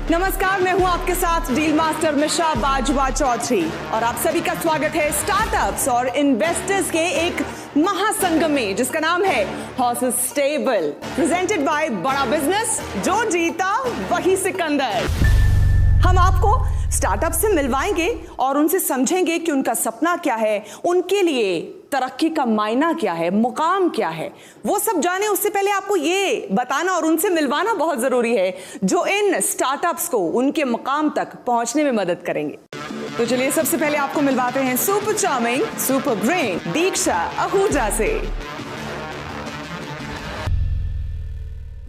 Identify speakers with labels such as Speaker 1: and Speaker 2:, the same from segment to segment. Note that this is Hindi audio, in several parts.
Speaker 1: नमस्कार, मैं हूं आपके साथ डील मास्टर मिशा बाजवा चौधरी और आप सभी का स्वागत है स्टार्टअप्स और इन्वेस्टर्स के एक महासंगम में जिसका नाम है हॉर्सेस स्टेबल, प्रेजेंटेड बाय बड़ा बिजनेस। जो जीता वही सिकंदर। हम आपको स्टार्टअप से मिलवाएंगे और उनसे समझेंगे कि उनका सपना क्या है, उनके लिए तरक्की का मायना क्या है, मुकाम क्या है, वो सब जाने। उससे पहले आपको ये बताना और उनसे मिलवाना बहुत जरूरी है जो इन स्टार्टअप्स को उनके मुकाम तक पहुंचने में मदद करेंगे। तो चलिए सबसे पहले आपको मिलवाते हैं super charming, super brain Diksha Ahuja से।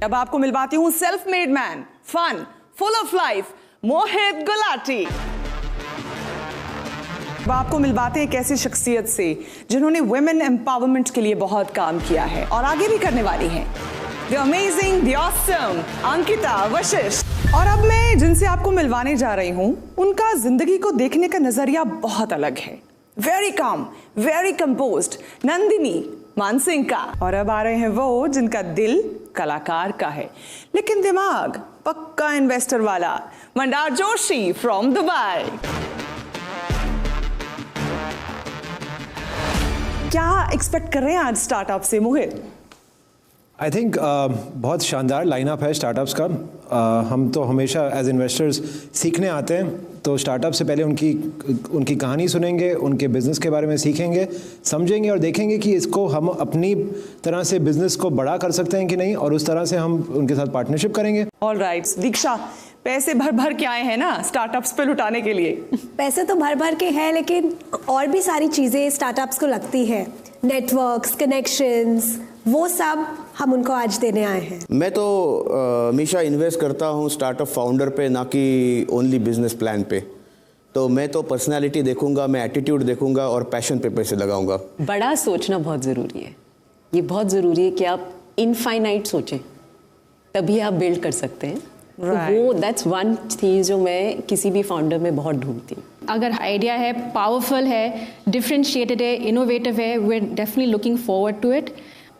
Speaker 1: अब आपको मिलवाती हूं self made man, fun, full of life, Mohit Gulati. अब आपको मिलवाते हैं एक ऐसी शख्सियत से जिन्होंने वुमेन एम्पावरमेंट के लिए बहुत काम किया है और आगे भी करने वाली हैं। The amazing, the awesome Ankita Vashishtha. और अब मैं जिनसे आपको मिलवाने जा रही हूं उनका जिंदगी को देखने का नजरिया बहुत अलग है। Very calm, very composed, Nandini Mansingh का। और अब आ रहे हैं वो जिनका दिल कलाकार का है लेकिन दिमाग पक्का इन्वेस्टर वाला, मंदार जोशी फ्रॉम दुबई। क्या एक्सपेक्ट कर रहे हैं आज स्टार्टअप से मोहित?
Speaker 2: आई थिंक बहुत शानदार लाइनअप है स्टार्टअप्स का। हम तो हमेशा एज इन्वेस्टर्स सीखने आते हैं, तो स्टार्टअप से पहले उनकी कहानी सुनेंगे, उनके बिजनेस के बारे में सीखेंगे, समझेंगे और देखेंगे कि इसको हम अपनी तरह से बिजनेस को बड़ा कर सकते हैं कि नहीं, और उस तरह से हम उनके साथ पार्टनरशिप करेंगे।
Speaker 1: ऑल राइट दीक्षा, पैसे भर भर के आए हैं ना स्टार्टअप्स पे लुटाने के लिए?
Speaker 3: पैसे तो भर भर के हैं लेकिन और भी सारी चीज़ें स्टार्टअप्स को लगती है, नेटवर्क्स, कनेक्शंस, वो सब हम उनको आज देने आए हैं।
Speaker 4: मैं तो हमेशा इन्वेस्ट करता हूँ स्टार्टअप फाउंडर पे, ना कि ओनली बिजनेस प्लान पे। तो मैं तो पर्सनालिटी देखूंगा, मैं एटीट्यूड देखूंगा और पैशन पे पैसे लगाऊंगा।
Speaker 5: बड़ा सोचना बहुत ज़रूरी है। ये बहुत ज़रूरी है कि आप इनफाइनाइट सोचें, तभी आप बिल्ड कर सकते हैं। तो वो दैट्स वन चीज़ जो मैं किसी भी फाउंडर में बहुत ढूंढती हूँ।
Speaker 6: अगर आइडिया है, पावरफुल है, डिफरेंशिएटेड है, इनोवेटिव है, we are definitely looking forward to it.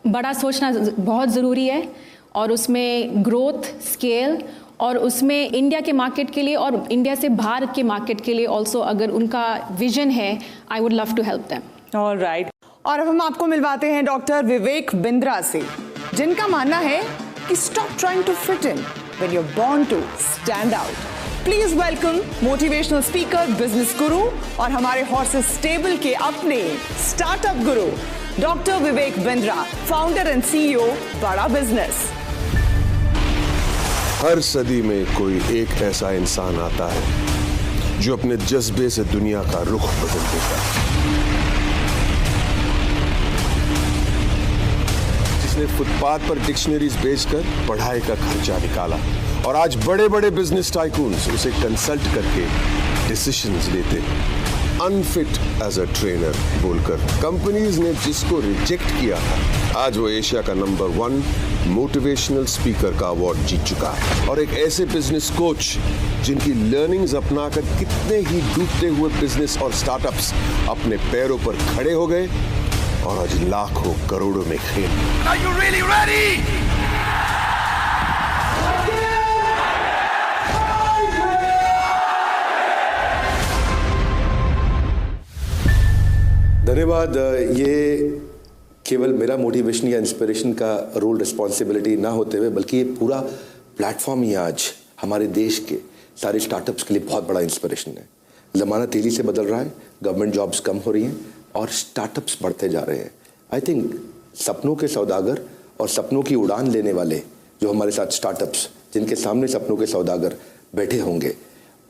Speaker 6: बड़ा सोचना बहुत ज़रूरी है और उसमें ग्रोथ, स्केल, और उसमें इंडिया के मार्केट के लिए और इंडिया से बाहर के मार्केट के लिए ऑल्सो अगर उनका विजन है, I would love to help them.
Speaker 1: All right. और अब हम आपको मिलवाते हैं डॉक्टर विवेक बिंद्रा से, जिनका मानना है कि stop trying to fit in when you are born to stand out. Please welcome motivational speaker, business guru और हमारे हॉर्सेस स्टेबल के अपने startup guru doctor Vivek Bindra, founder and CEO Bada business.
Speaker 7: हर सदी में कोई एक ऐसा इंसान आता है जो अपने जज्बे से दुनिया का रुख बदल देता है, जिसने फुटपाथ पर डिक्शनरीज बेचकर पढ़ाई का खर्चा निकाला और आज बड़े बड़े बिजनेस टाइकून्स उसे कंसल्ट करके डिसीजंस लेते हैं। अनफिट एज अ ट्रेनर बोलकर कंपनीज ने जिसको रिजेक्ट किया था, आज वो एशिया का नंबर 1 मोटिवेशनल स्पीकर का अवार्ड जीत चुका है। और एक ऐसे बिजनेस कोच जिनकी लर्निंग्स अपनाकर कितने ही डूबते हुए बिजनेस और स्टार्टअप्स अपने पैरों पर खड़े हो गए और आज लाखों करोड़ों में खेल। Are you really ready?
Speaker 8: धन्यवाद। ये केवल मेरा मोटिवेशन या इंस्पिरेशन का रोल रिस्पॉन्सिबिलिटी ना होते हुए बल्कि ये पूरा प्लेटफॉर्म ही आज हमारे देश के सारे स्टार्टअप्स के लिए बहुत बड़ा इंस्पिरेशन है। ज़माना तेज़ी से बदल रहा है, गवर्नमेंट जॉब्स कम हो रही हैं और स्टार्टअप्स बढ़ते जा रहे हैं। आई थिंक सपनों के सौदागर और सपनों की उड़ान लेने वाले जो हमारे साथ स्टार्टअप्स, जिनके सामने सपनों के सौदागर बैठे होंगे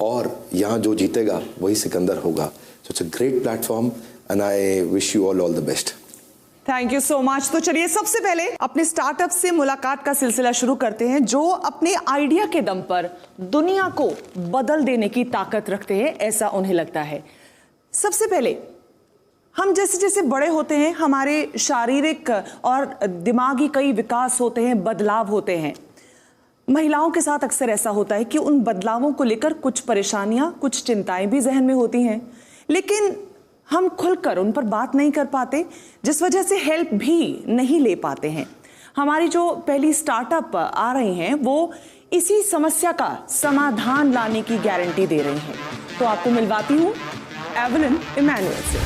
Speaker 8: और यहाँ जो जीतेगा वही सिकंदर होगा। So it's a great platform and I wish you all the best.
Speaker 1: Thank you so much. तो चलिए सबसे पहले अपने स्टार्टअप से मुलाकात का सिलसिला शुरू करते हैं जो अपने आइडिया के दम पर दुनिया को बदल देने की ताकत रखते हैं, ऐसा उन्हें लगता है। सबसे पहले हम जैसे जैसे बड़े होते हैं हमारे शारीरिक और दिमागी कई विकास होते हैं, बदलाव होते हैं। महिलाओं के साथ अक्सर ऐसा होता है कि उन बदलावों को लेकर कुछ परेशानियां, कुछ चिंताएं भी जहन में होती हैं, लेकिन हम खुलकर उन पर बात नहीं कर पाते, जिस वजह से हेल्प भी नहीं ले पाते हैं। हमारी जो पहली स्टार्टअप आ रही हैं वो इसी समस्या का समाधान लाने की गारंटी दे रही हैं। तो आपको मिलवाती हूं एवलिन इमैनुअल से।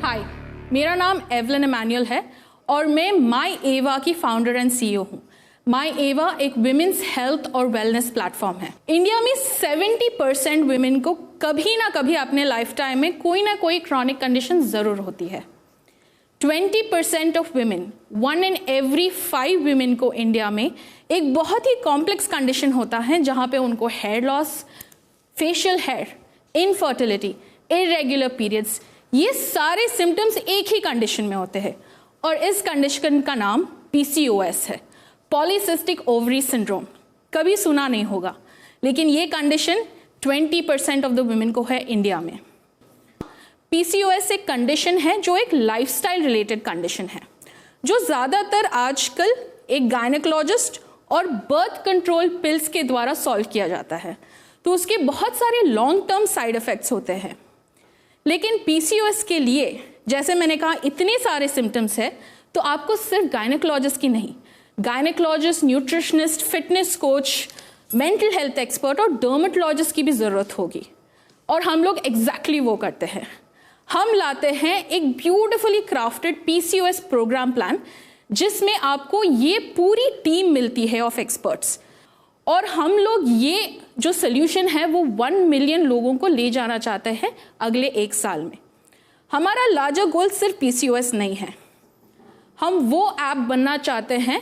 Speaker 6: हाय, मेरा नाम एवलिन इमैनुअल है और मैं माई एवा की फाउंडर एंड सीईओ हूँ। माई एवा एक विमेंस हेल्थ और वेलनेस प्लेटफॉर्म है। इंडिया में 70% विमेन को कभी ना कभी अपने लाइफ टाइम में कोई ना कोई क्रॉनिक कंडीशन जरूर होती है। 20% of women, 1 in every 5 women को इंडिया में एक बहुत ही कॉम्प्लेक्स कंडीशन होता है जहाँ पे उनको hair loss, facial hair, infertility, irregular periods, ये सारे सिम्टम्स एक ही कंडीशन में होते हैं और इस कंडीशन का नाम PCOS है, पॉलीसिस्टिक ओवरी सिंड्रोम। कभी सुना नहीं होगा, लेकिन ये कंडीशन 20% ऑफ द वुमेन को है इंडिया में। PCOS एक कंडीशन है जो एक लाइफस्टाइल रिलेटेड कंडीशन है, जो ज़्यादातर आजकल एक गायनेकोलॉजिस्ट और बर्थ कंट्रोल पिल्स के द्वारा सॉल्व किया जाता है। तो उसके बहुत सारे लॉन्ग टर्म साइड इफ़ेक्ट्स होते हैं। लेकिन PCOS के लिए, जैसे मैंने कहा, इतने सारे सिम्टम्स है, तो आपको सिर्फ गायनेकोलॉजिस्ट की नहीं, gynaecologist, nutritionist, fitness coach, mental health expert और डर्मेटोलॉजिस्ट की भी ज़रूरत होगी। और हम लोग एग्जैक्टली वो करते हैं। हम लाते हैं एक beautifully crafted PCOS program plan, जिसमें आपको ये पूरी टीम मिलती है ऑफ एक्सपर्ट्स। और हम लोग ये जो सोल्यूशन है वो 1 मिलियन लोगों को ले जाना चाहते हैं अगले 1 साल में। हमारा लार्जर गोल सिर्फ PCOS नहीं है, हम वो ऐप बनना चाहते हैं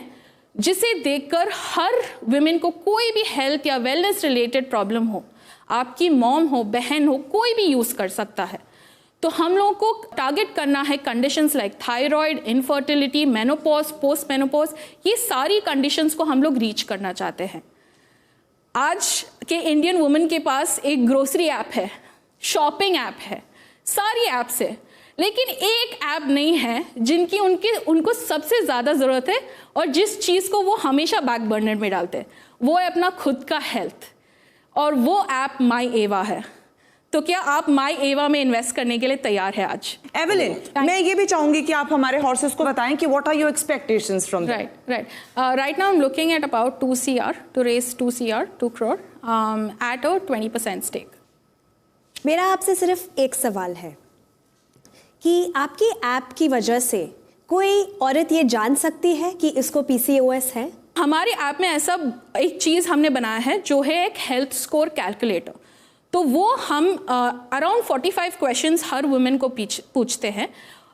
Speaker 6: जिसे देखकर हर विमेन को कोई भी हेल्थ या वेलनेस रिलेटेड प्रॉब्लम हो, आपकी मॉम हो, बहन हो, कोई भी यूज़ कर सकता है। तो हम लोगों को टारगेट करना है conditions like thyroid, infertility, menopause, post menopause, ये सारी कंडीशंस को हम लोग रीच करना चाहते हैं। आज के इंडियन वुमेन के पास एक ग्रोसरी ऐप है, शॉपिंग ऐप है, सारी ऐप्स है, लेकिन एक ऐप नहीं है जिनकी उनको सबसे ज़्यादा ज़रूरत है और जिस चीज़ को वो हमेशा बैक बर्नर में डालते हैं, वो है अपना खुद का हेल्थ, और वो ऐप माई एवा है। तो क्या आप माई एवा में इन्वेस्ट करने के लिए तैयार है आज?
Speaker 1: एवलिन, मैं ये भी चाहूंगी कि आप हमारे हॉर्सेस को बताएं कि what are your expectations from them?
Speaker 6: Right now I'm looking at about 2 CR to raise 2 CR, 2 crore at a 20% stake.
Speaker 3: मेरा आपसे सिर्फ एक सवाल है कि आपकी ऐप की वजह से कोई औरत ये जान सकती है कि इसको PCOS है?
Speaker 6: हमारे ऐप में ऐसा एक चीज़ हमने बनाया है जो है एक हेल्थ स्कोर कैलकुलेटर। तो वो हम अराउंड 45 क्वेश्चंस हर वुमेन को पूछते हैं,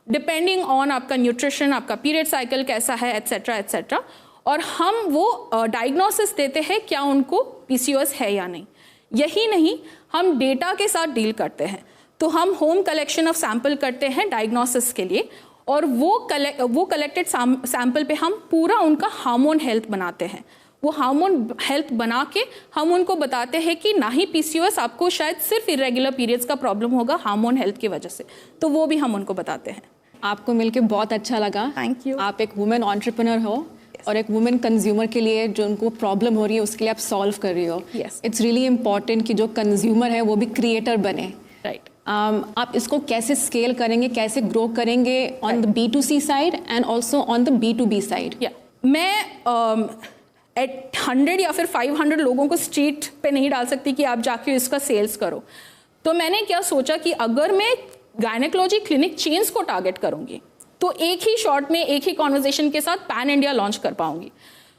Speaker 6: डिपेंडिंग ऑन आपका न्यूट्रिशन, आपका पीरियड साइकिल कैसा है, एट्सेट्रा एट्सेट्रा, और हम वो डायग्नोसिस देते हैं क्या उनको PCOS है या नहीं। यही नहीं, हम डेटा के साथ डील करते हैं। तो हम होम कलेक्शन ऑफ सैंपल करते हैं डायग्नोसिस के लिए, और वो कलेक्टेड सैंपल पे हम पूरा उनका हार्मोन हेल्थ बनाते हैं। वो हार्मोन हेल्थ बना के हम उनको बताते हैं कि ना ही PCOS, आपको शायद सिर्फ इरेगुलर पीरियड्स का प्रॉब्लम होगा हार्मोन हेल्थ की वजह से, तो वो भी हम उनको बताते हैं।
Speaker 5: आपको मिलके बहुत अच्छा लगा।
Speaker 6: Thank you.
Speaker 5: आप एक वुमेन एंटरप्रेन्योर हो और एक वुमेन कंज्यूमर के लिए जो उनको प्रॉब्लम हो रही है उसके लिए आप सॉल्व कर रही हो।
Speaker 6: Yes.
Speaker 5: इट्स रियली इम्पॉर्टेंट कि जो कंज्यूमर है वो भी क्रिएटर बने।
Speaker 6: राइट।
Speaker 5: आप इसको कैसे स्केल करेंगे, कैसे ग्रो करेंगे on the B2C side and also on the B2B side?
Speaker 6: मैं एट 100 या फिर 500 लोगों को स्ट्रीट पे नहीं डाल सकती कि आप जाके इसका सेल्स करो। तो मैंने क्या सोचा कि अगर मैं गायनेकोलॉजी क्लिनिक चेन्स को टारगेट करूंगी तो एक ही शॉट में, एक ही कॉन्वर्जेशन के साथ पैन इंडिया लॉन्च कर पाऊंगी।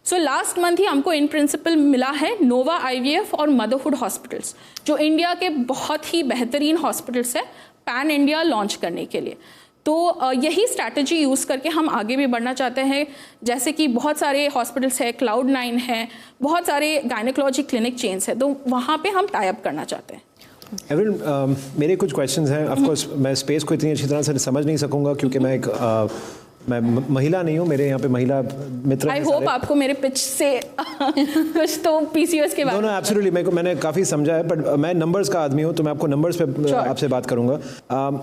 Speaker 6: सो लास्ट मंथ ही हमको इन प्रिंसिपल मिला है नोवा IVF और मदरहुड हॉस्पिटल्स, जो इंडिया के बहुत ही बेहतरीन हॉस्पिटल्स है, पैन इंडिया लॉन्च करने के लिए। तो यही स्ट्रैटेजी यूज़ करके हम आगे भी बढ़ना चाहते हैं। जैसे कि बहुत सारे हॉस्पिटल्स है, Cloud9 है, बहुत सारे गायनेकोलॉजी क्लिनिक चेन्स है, तो वहाँ पे हम टाई अप करना चाहते हैं।
Speaker 2: एवलिन, मेरे कुछ क्वेश्चंस हैं। ऑफ कोर्स मैं स्पेस को इतनी अच्छी तरह से समझ नहीं सकूंगा क्योंकि मैं एक मैं महिला नहीं हूँ, मेरे यहाँ पे महिला मित्र
Speaker 9: आई
Speaker 2: हैं
Speaker 9: होप
Speaker 2: सारे।
Speaker 9: आपको मेरे पिच से कुछ तो पीसीओएस के बारे में।
Speaker 2: एब्सोल्युटली मैंने काफ़ी समझा है, बट मैं नंबर्स का आदमी हूँ तो मैं आपको नंबर्स पे
Speaker 9: Sure.
Speaker 2: आपसे बात करूँगा।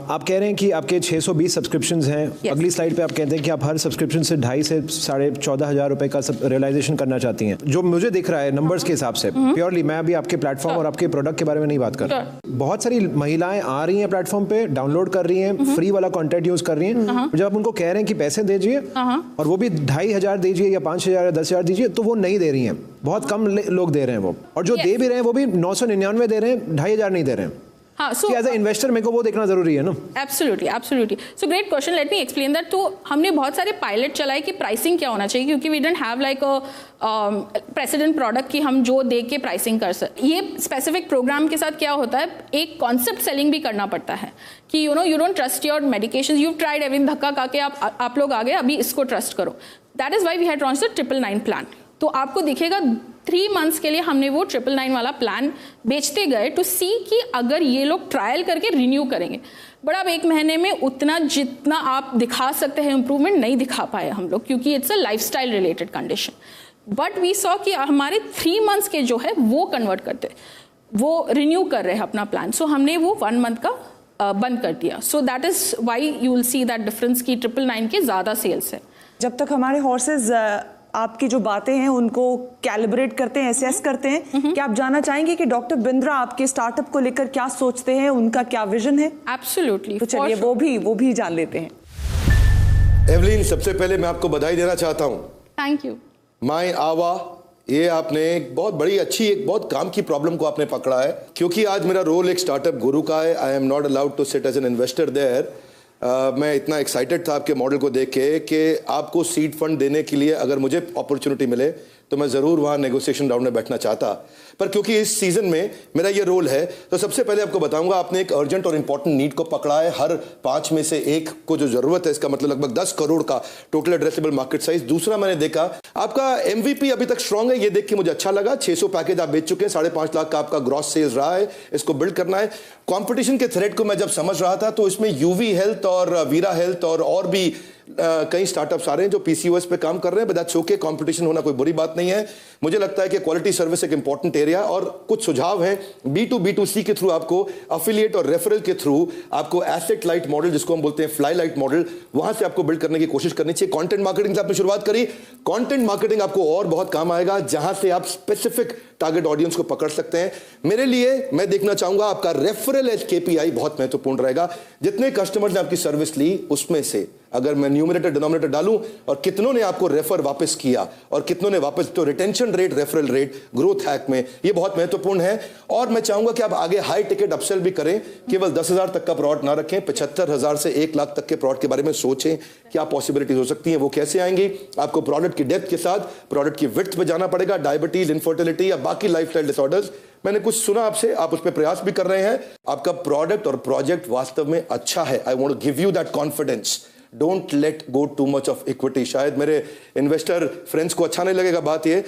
Speaker 2: आप कह रहे हैं कि आपके 620 सब्सक्रिप्शंस हैं।
Speaker 9: Yes.
Speaker 2: अगली स्लाइड पे आप कहते हैं कि आप हर सब्सक्रिप्शन से 2.5 से 14,500 रुपए का रियलाइजेशन करना चाहती हैं। जो मुझे दिख रहा है नंबर्स के हिसाब से, प्योरली मैं अभी आपके प्लेटफॉर्म और आपके प्रोडक्ट के बारे में नहीं बात कर रहा। बहुत सारी महिलाएं आ रही हैं प्लेटफॉर्म पे, डाउनलोड कर रही हैं, फ्री वाला कंटेंट यूज कर रही हैं। जब आप उनको कह रहे हैं कि पैसे दीजिए और वो भी 2,500 दीजिए या 5,000 या 10,000 दीजिए, तो वो नहीं दे रही हैं। बहुत कम लोग दे रहे हैं वो, और जो दे भी रहे हैं वो भी 999 दे रहे हैं, 2,500 नहीं दे रहे हैं।
Speaker 9: हाँ, so
Speaker 2: एज ए इन्वेस्टर मेरे को वो देखना जरूरी है ना।
Speaker 9: Absolutely so great question, let me explain that. तो हमने बहुत सारे पायलट चलाए कि प्राइसिंग क्या होना चाहिए, क्योंकि we don't have like a president product कि हम जो दे के प्राइसिंग कर सकते। ये स्पेसिफिक प्रोग्राम के साथ क्या होता है, एक कॉन्सेप्ट सेलिंग भी करना पड़ता है कि you don't trust your medication, you tried everything, धक्का खा के आप लोग आ गए, अभी इसको ट्रस्ट करो। That is why we had launched the 999 plan. तो आपको दिखेगा 3 मंथ्स के लिए हमने वो 999 वाला प्लान बेचते गए टू सी कि अगर ये लोग ट्रायल करके रिन्यू करेंगे। बट अब 1 महीने में उतना जितना आप दिखा सकते हैं इंप्रूवमेंट नहीं दिखा पाए हम लोग, क्योंकि it's a lifestyle related condition. But we saw कि हमारे 3 मंथ्स के जो है वो कन्वर्ट करते, वो रिन्यू कर रहे हैं अपना प्लान। सो हमने वो 1 मंथ का बंद कर दिया। So that is why you will see that difference की 999 के ज़्यादा सेल्स है।
Speaker 1: जब तक हमारे हॉर्सेज आपकी जो बातें हैं उनको कैलिब्रेट करते हैं, एसेस करते हैं, क्या आप जानना चाहेंगे कि डॉक्टर बिंद्रा आपके स्टार्टअप को लेकर क्या सोचते हैं, उनका क्या विजन है?
Speaker 9: एब्सोल्युटली।
Speaker 1: तो चलिए वो भी जान लेते हैं।
Speaker 8: एवलिन, सबसे पहले मैं आपको बधाई देना चाहता हूँ।
Speaker 9: Thank you.
Speaker 8: माय आवा, ये आपने एक बहुत बड़ी अच्छी, एक बहुत काम की प्रॉब्लम को आपने पकड़ा है, क्योंकि आज मेरा रोल एक स्टार्टअप गुरु का है। I am not allowed to sit as an investor there. मैं इतना एक्साइटेड था आपके मॉडल को देख के कि आपको सीड फंड देने के लिए अगर मुझे अपॉर्चुनिटी मिले तो मैं ज़रूर वहाँ नेगोशिएशन राउंड में बैठना चाहता, पर क्योंकि इस सीजन में मेरा ये रोल है, तो सबसे पहले आपको बताऊंगा, आपने एक अर्जेंट और इंपॉर्टेंट नीड को पकड़ा है। हर 5 में से 1 को जो जरूरत है, इसका मतलब लगभग 10 करोड़ का टोटल एड्रेसेबल मार्केट साइज। दूसरा, मैंने देखा आपका एमवीपी अभी तक स्ट्रांग है, ये देख के मुझे अच्छा लगा। 600 पैकेज आप बेच चुके हैं, 5.5 लाख का आपका ग्रॉस सेल्स रहा है, इसको बिल्ड करना है। कंपटीशन के थ्रेट को मैं जब समझ रहा था तो इसमें यूवी हेल्थ और वीरा हेल्थ और भी कई स्टार्टअप्स आ रहे हैं जो पीसीओएस पे काम कर रहे हैं, बट दैट्स ओके। कंपटीशन होना कोई बुरी बात नहीं है। मुझे लगता है कि क्वालिटी सर्विस एक इंपॉर्टेंट एरिया, और कुछ सुझाव हैं B2B2C के थ्रू, आपको अफिलिएट और रेफरल के थ्रू आपको एसेट लाइट मॉडल, जिसको हम बोलते हैं फ्लाई लाइट मॉडल, वहां से आपको बिल्ड करने की कोशिश करनी चाहिए। कंटेंट मार्केटिंग से आपने शुरुआत करी, कंटेंट मार्केटिंग आपको और बहुत काम आएगा, जहां से आप स्पेसिफिक टारगेट ऑडियंस को पकड़ सकते हैं। मेरे लिए मैं देखना चाहूंगा आपका रेफरल एज केपीआई बहुत महत्वपूर्ण रहेगा। जितने कस्टमर्स ने आपकी सर्विस ली, उसमें से अगर मैं न्यूमरेटर डिनोमिनेटर डालूं और कितनों ने आपको रेफर वापस किया और कितनों ने वापस, तो retention rate, referral rate, growth hack में ये बहुत महत्वपूर्ण है। और मैं चाहूंगा कि आप आगे हाई टिकट अपसेल भी करें, केवल 10,000 तक का प्रोडक्ट ना रखें, 75,000 से 1 लाख तक के प्रोडक्ट के बारे में सोचें। क्या पॉसिबिलिटीज हो सकती हैं, वो कैसे आएंगी? आपको प्रोडक्ट की डेप्थ के साथ प्रोडक्ट की विड्थ पे जाना पड़ेगा। डायबिटीज, इनफर्टिलिटी या बाकी लाइफस्टाइल डिसऑर्डर्स, मैंने कुछ सुना आपसे, आप उस पर प्रयास भी कर रहे हैं। आपका प्रोडक्ट और प्रोजेक्ट वास्तव में अच्छा है। I want to give you that confidence. Don't let go too much of equity. शायद मेरे इन्वेस्टर फ्रेंड्स को अच्छा नहीं लगेगा बात ये,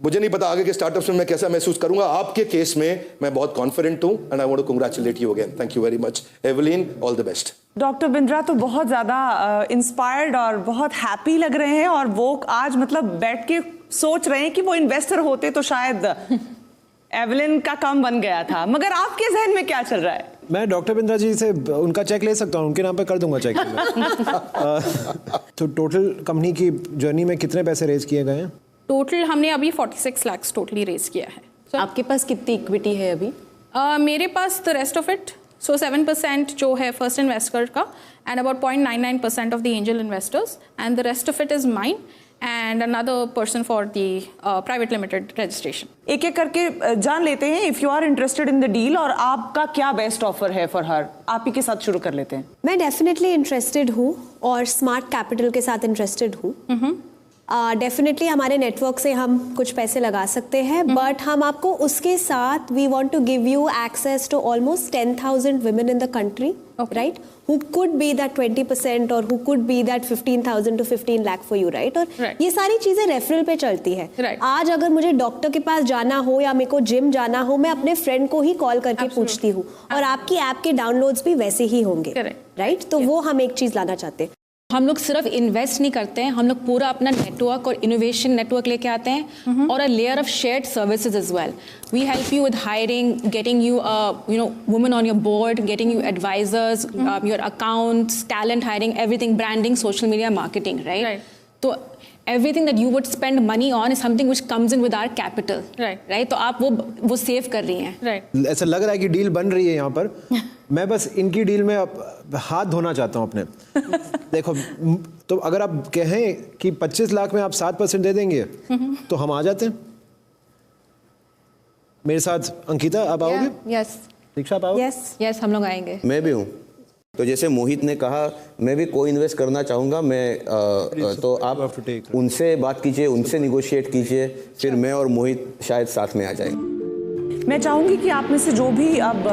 Speaker 8: मुझे नहीं पता आगे के स्टार्टअप्स में मैं कैसा महसूस करूंगा। आपके केस में मैं बहुत कॉन्फिडेंट हूं, and I want to congratulate you again. Thank you very much Evelyn, all the best.
Speaker 1: Doctor Bindra तो बहुत ज्यादा इंस्पायर्ड और बहुत हैप्पी लग रहे हैं, और वो आज मतलब बैठ के सोच रहे हैं कि वो इन्वेस्टर होते तो शायद एवलिन का काम बन गया था। मगर आपके जहन में क्या चल रहा है?
Speaker 2: मैं डॉक्टर बिंद्रा जी से उनका चेक ले सकता हूँ, उनके नाम पे कर दूंगा चेक। तो टोटल कंपनी की जर्नी में कितने पैसे रेज किए गए हैं?
Speaker 9: टोटल हमने अभी 46 लाख टोटली रेज किया है।
Speaker 5: आपके पास कितनी इक्विटी है अभी?
Speaker 9: मेरे पास द रेस्ट ऑफ इट, सो 7% जो है फर्स्ट इन्वेस्टर का, and about 0.99% of the angel investors, and the rest of it is mine and another person for the private limited registration.
Speaker 1: एक एक करके जान लेते हैं if you are interested in the deal, और आपका क्या बेस्ट ऑफर है फॉर हर। आप ही के साथ शुरू कर लेते हैं।
Speaker 3: मैं डेफिनेटली इंटरेस्टेड हूँ और स्मार्ट कैपिटल के साथ इंटरेस्टेड हूँ। डेफिनेटली हमारे नेटवर्क से हम कुछ पैसे लगा सकते हैं, बट हम आपको उसके साथ we want to give you access to almost 10,000 women in the country, right? Who could be that 20% or who could be that 15,000 to 15 lakh for you, right? और ये सारी चीजें रेफरल पे चलती है। आज अगर मुझे डॉक्टर के पास जाना हो या मेरे को जिम जाना हो, मैं अपने फ्रेंड को ही कॉल करके पूछती हूँ, और आपकी ऐप के डाउनलोड्स भी वैसे ही होंगे, राइट? तो वो हम एक चीज लाना चाहते हैं।
Speaker 6: हम लोग सिर्फ इन्वेस्ट नहीं करते हैं, हम लोग पूरा अपना नेटवर्क और इनोवेशन नेटवर्क लेके आते हैं और a layer of shared services as well. We help you with hiring, getting you women on your board, getting you advisors, your accounts, talent hiring, everything, branding, social media, marketing, right? तो everything that you would spend money on is something which comes in with our capital, right? तो आप वो सेव कर रही हैं,
Speaker 9: right?
Speaker 2: ऐसा लग रहा है कि डील बन रही है यहाँ पर. मैं बस इनकी डील में हाथ धोना चाहता हूँ अपने. देखो, तो अगर आप कहें कि 25 लाख में आप 7% दे देंगे तो हम आ जाते हैं. मेरे साथ अंकिता आप आओगे?
Speaker 6: यस.
Speaker 2: दीक्षा आप आओगे?
Speaker 6: यस, हम लोग आएंगे.
Speaker 4: मैं भी हूँ. तो जैसे मोहित ने कहा, मैं भी को इन्वेस्ट करना चाहूँगा. मैं तो आप उनसे बात कीजिए, उनसे निगोशिएट कीजिए, फिर मैं और मोहित शायद साथ में आ जाएंगे.
Speaker 1: मैं चाहूंगी कि आप में से जो भी अब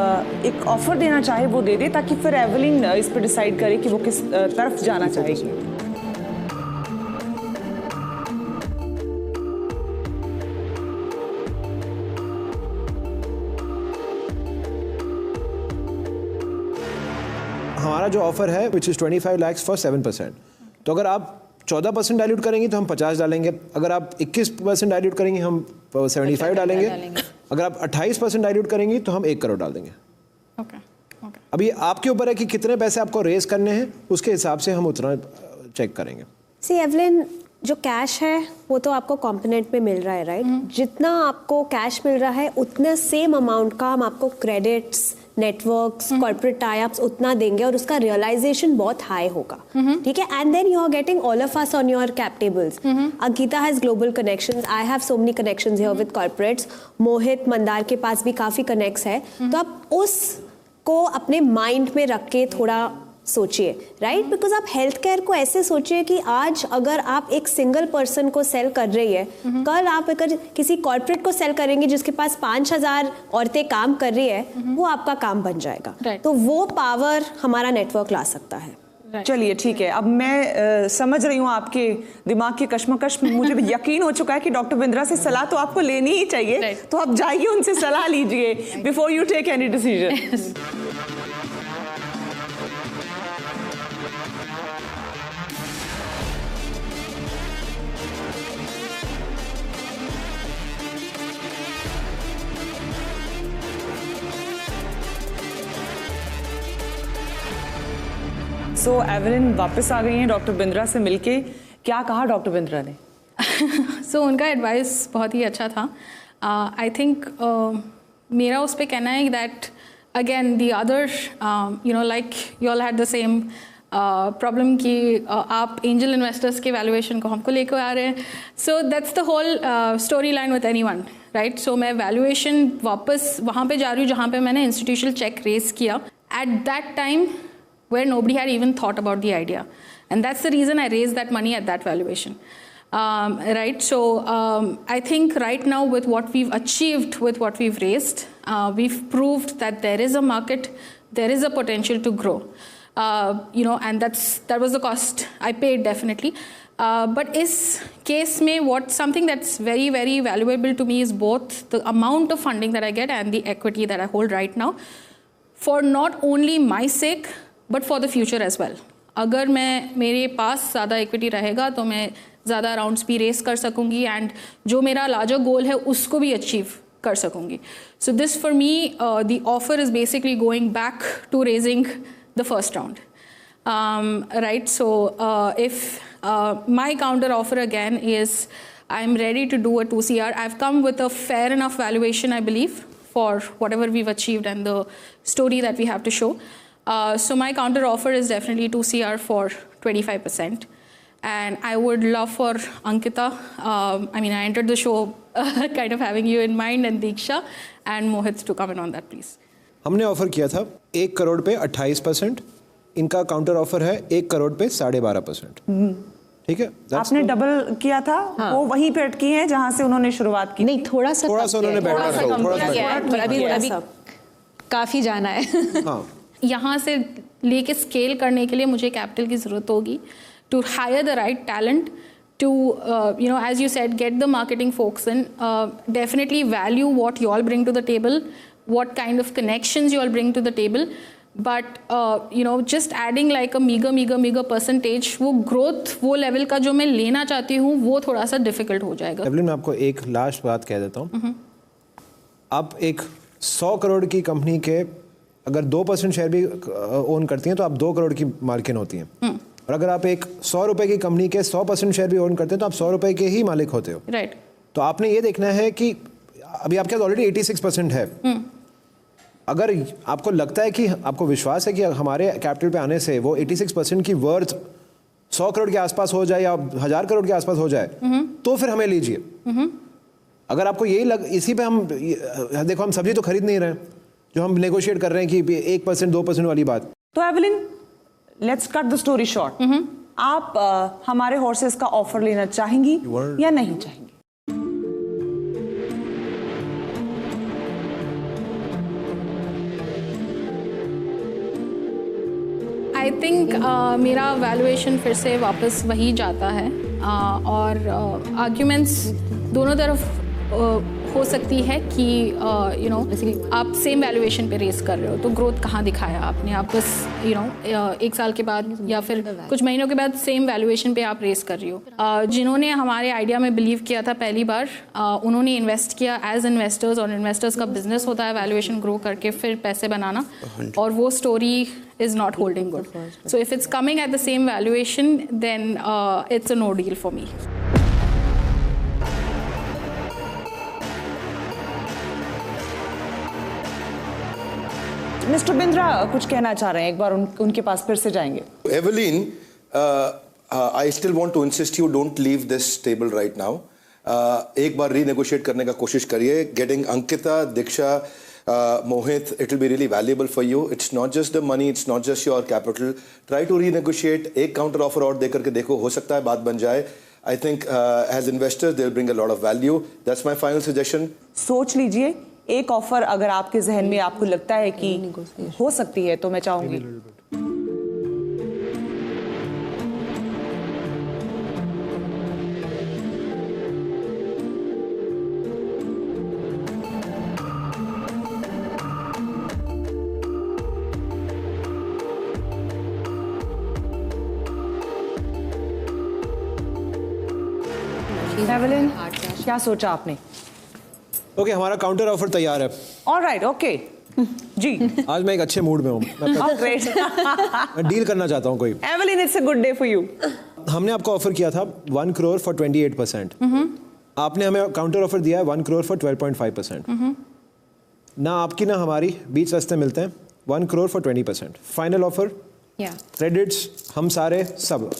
Speaker 1: एक ऑफर देना चाहे वो दे दे, ताकि फिर एवलिन इस पर डिसाइड करे कि वो किस तरफ जाना चाहेगी.
Speaker 2: हमारा जो ऑफर है विच इज़ 25 lakhs फॉर 7%. तो अगर आप 14% डाइल्यूट करेंगे तो हम 50 डालेंगे. अगर आप 21% डाइल्यूट करेंगे हम 75 डालेंगे. अगर आप 28% डाइल्यूट करेंगी तो हम 1 करोड़ डाल देंगे.
Speaker 9: ओके.
Speaker 2: अभी आपके ऊपर है कि कितने पैसे आपको रेस करने हैं, उसके हिसाब से हम उतना चेक करेंगे.
Speaker 3: सी एवलिन, जो कैश है वो तो आपको कॉम्पोनेंट में मिल रहा है, राइट? जितना आपको कैश मिल रहा है उतना सेम अमाउंट का हम आपको क्रेडिट्स, नेटवर्क्स, कॉर्पोरेट टाई-अप्स उतना देंगे और उसका रियलाइजेशन बहुत हाई होगा. ठीक है? And then you are getting all of us on your cap tables. Ankita has global connections, I have so many connections here with corporates. Mohit Mandar के पास भी काफी कनेक्ट्स है. तो आप उसको अपने माइंड में रख के थोड़ा सोचिए, राइट? बिकॉज आप हेल्थ केयर को ऐसे सोचिए कि आज अगर आप एक सिंगल पर्सन को सेल कर रही है, कल आप अगर किसी कॉर्पोरेट को सेल करेंगे जिसके पास 5000 औरतें काम कर रही है, वो आपका काम बन जाएगा. तो वो पावर हमारा नेटवर्क ला सकता है.
Speaker 1: चलिए ठीक है. अब मैं समझ रही हूँ आपके दिमाग की कश्मकश. मुझे यकीन हो चुका है कि डॉक्टर बिंद्रा से सलाह तो आपको लेनी ही चाहिए. तो आप जाइए, उनसे सलाह लीजिए before you take any decision. So Evelyn वापस आ गई हैं डॉक्टर बिंद्रा से मिलके. क्या कहा डॉक्टर बिंद्रा ने?
Speaker 9: सो उनका एडवाइस बहुत ही अच्छा था. आई थिंक मेरा उस पर कहना है that again the other like you all had the same problem कि आप एंजल इन्वेस्टर्स के वैल्यूएशन को हमको लेकर आ रहे हैं. So that's the whole story line with anyone, right? So मैं वैल्यूएशन वापस वहाँ पे जा रही हूँ जहाँ पे मैंने इंस्टीट्यूशनल चेक रेज किया at that time where nobody had even thought about the idea. And that's the reason I raised that money at that valuation. Right? So I think right now with what we've achieved, with what we've raised, we've proved that there is a market, there is a potential to grow. And that was the cost I paid definitely. But is case mein something that's very, very valuable to me is both the amount of funding that I get and the equity that I hold right now, for not only my sake, but for the future as well. अगर मेरे पास ज़्यादा इक्विटी रहेगा तो मैं ज़्यादा राउंड्स भी रेस कर सकूँगी एंड जो मेरा लार्जर गोल है उसको भी अचीव कर सकूँगी. So this for me the offer is basically going back to raising the first round, right? So if my counter offer again is I am ready to do a 2 CR. I have come with a fair enough valuation I believe for whatever we've achieved and the story that we have to show. So my counter offer is definitely 2 CR for 25%. And I would love for Ankita, I entered the show kind of having you in mind, and Diksha and Mohit to comment on that, please.
Speaker 2: हमने ऑफर किया था 1 करोड़ पे 28%. इनका काउंटर ऑफर है 1 करोड़ पे 12.5%. ठीक है?
Speaker 1: आपने डबल किया था. वो वहीं पे अटकी हैं जहां से उन्होंने शुरुआत की.
Speaker 6: नहीं, थोड़ा सा
Speaker 2: उन्होंने
Speaker 6: अभी काफी जाना है.
Speaker 2: हाँ.
Speaker 9: यहाँ से लेके स्केल करने के लिए मुझे कैपिटल की ज़रूरत होगी to hire the right talent, to as you said get the marketing folks in, definitely value what you all bring to the table, what kind of connections you all bring to the table, but you know just adding like a meagre percentage, वो ग्रोथ वो लेवल का जो मैं लेना चाहती हूँ वो थोड़ा सा डिफिकल्ट हो जाएगा।
Speaker 2: एवलिन, मैं आपको एक लास्ट बात कह देता हूँ। आप एक 100 करोड़ की कंपनी के अगर 2% शेयर भी ओन करती हैं तो आप 2 करोड़ की मालकिन होती हैं। और अगर आप एक 100 रुपए की कंपनी के 100% शेयर भी ओन करते हैं तो आप 100 रुपए के ही मालिक होते हो।
Speaker 9: राइट।
Speaker 2: तो आपने ये देखना है कि अभी आपके पास ऑलरेडी 86% है। अगर आपको लगता है कि आपको विश्वास है कि हमारे कैपिटल पे आने से वो 86% की वर्थ 100 करोड़ के आसपास हो जाए या 1000 करोड़ के आसपास हो जाए, तो फिर हमें लीजिए। अगर आपको यही इसी पे हम देखो, हम सब्जी तो खरीद नहीं रहे हैं, जो हम नेगोशिएट कर रहे हैं कि 1% 2% वाली बात।
Speaker 1: तो Evelyn, let's cut the story short. आप हमारे हॉर्सेस का ऑफर लेना चाहेंगी या नहीं चाहेंगी?
Speaker 9: आई थिंक मेरा वैल्यूएशन फिर से वापस वही जाता है, और आर्ग्यूमेंट्स दोनों तरफ हो सकती है कि यू नो आप सेम वैल्यूएशन पे रेस कर रहे हो, तो ग्रोथ कहाँ दिखाया आपने? आप बस यू नो 1 साल के बाद या फिर कुछ महीनों के बाद सेम वैल्यूएशन पे आप रेस कर रही हो। जिन्होंने हमारे आइडिया में बिलीव किया था पहली बार, उन्होंने इन्वेस्ट किया एज इन्वेस्टर्स, और इन्वेस्टर्स का बिजनेस होता है वैल्यूएशन ग्रो करके फिर पैसे बनाना, और वो story is not holding good. So if it's coming at the same valuation, then it's a no deal for me.
Speaker 1: Mister Bindra कुछ कहना चाह रहे हैं, एक बार उनके पास फिर से जाएंगे।
Speaker 8: Evelyn, I still want to insist you don't leave this table right now. एक बार रीनेगोशिएट करने का कोशिश करिए। Getting Ankita, Diksha, Mohit, it will be really valuable for you. It's not just the money, it's not just your capital. Try to renegotiate. एक counter offer और देकर के देखो, हो सकता है बात बन जाए। I think as investors they'll bring a lot of value. That's my final suggestion.
Speaker 1: सोच लीजिए, एक ऑफर अगर आपके जहन में आपको लगता है कि हो सकती है, तो मैं चाहूंगी एवलिन, क्या सोचा आपने?
Speaker 2: ओके, हमारा काउंटर ऑफर तैयार है।
Speaker 1: ऑलराइट, ओके जी।
Speaker 2: आज मैं एक अच्छे मूड में हूँ, मैं डील करना चाहता हूँ कोई।
Speaker 1: Evelyn, it's a good day for you.
Speaker 2: हमने आपको ऑफर किया था 1 करोड़ फॉर 28%। आपने हमें काउंटर ऑफर दिया है 1 करोड़ फॉर 12.5%। ना आपकी ना हमारी बीच रास्ते मिलते हैं। 1 crore for 20%। Final offer, credits हम सारे सब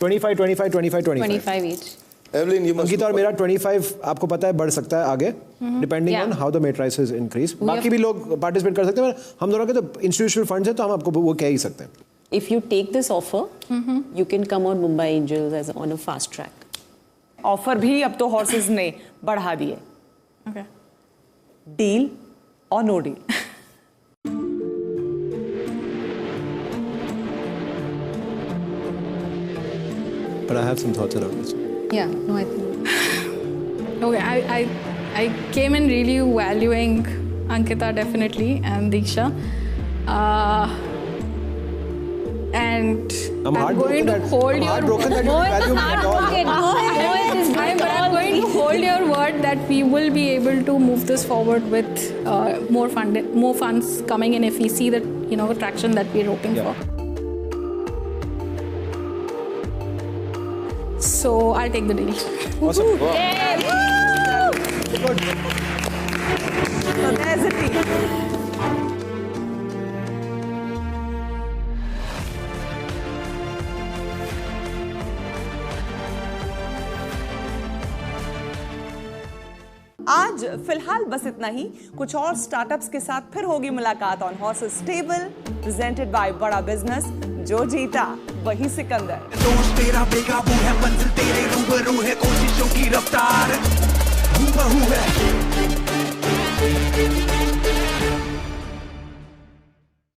Speaker 2: 25
Speaker 5: each.
Speaker 8: Evelyn, you must.
Speaker 2: Ankita और मेरा 25 आपको पता है बढ़ सकता है आगे, depending on how the matrices increase. बाकी भी लोग पार्टिसिपेट कर सकते हैं, हम दोनों के तो इंस्टीट्यूशनल फंड्स हैं, तो हम आपको वो कह ही सकते हैं।
Speaker 5: If you take this offer, you can come on Mumbai Angels as on a fast track.
Speaker 1: Offer भी अब तो हॉर्सेस ने बढ़ा दिए।
Speaker 9: Okay.
Speaker 1: डील और no deal?
Speaker 2: But I have some thoughts around this.
Speaker 6: Yeah, no, I think.
Speaker 9: Okay, I came in really valuing Ankita definitely and Diksha, and I'm going to hold your word. I'm going to hold your word that we will be able to move this forward with more funds coming in if we see that, you know, traction that we're hoping for. So I'll take the deal.
Speaker 2: Awesome. Wow.
Speaker 1: Good. So there's a deal. आज फिलहाल बस इतना ही। कुछ और स्टार्टअप्स के साथ फिर होगी मुलाकात on horses stable, presented by बड़ा बिजनेस। जो जीता वही सिकंदर।
Speaker 10: दोस्त तेरा बेकाबू है, मंजिल तेरे रूबरू है, कोशिशों की रफ्तार हूबहू है।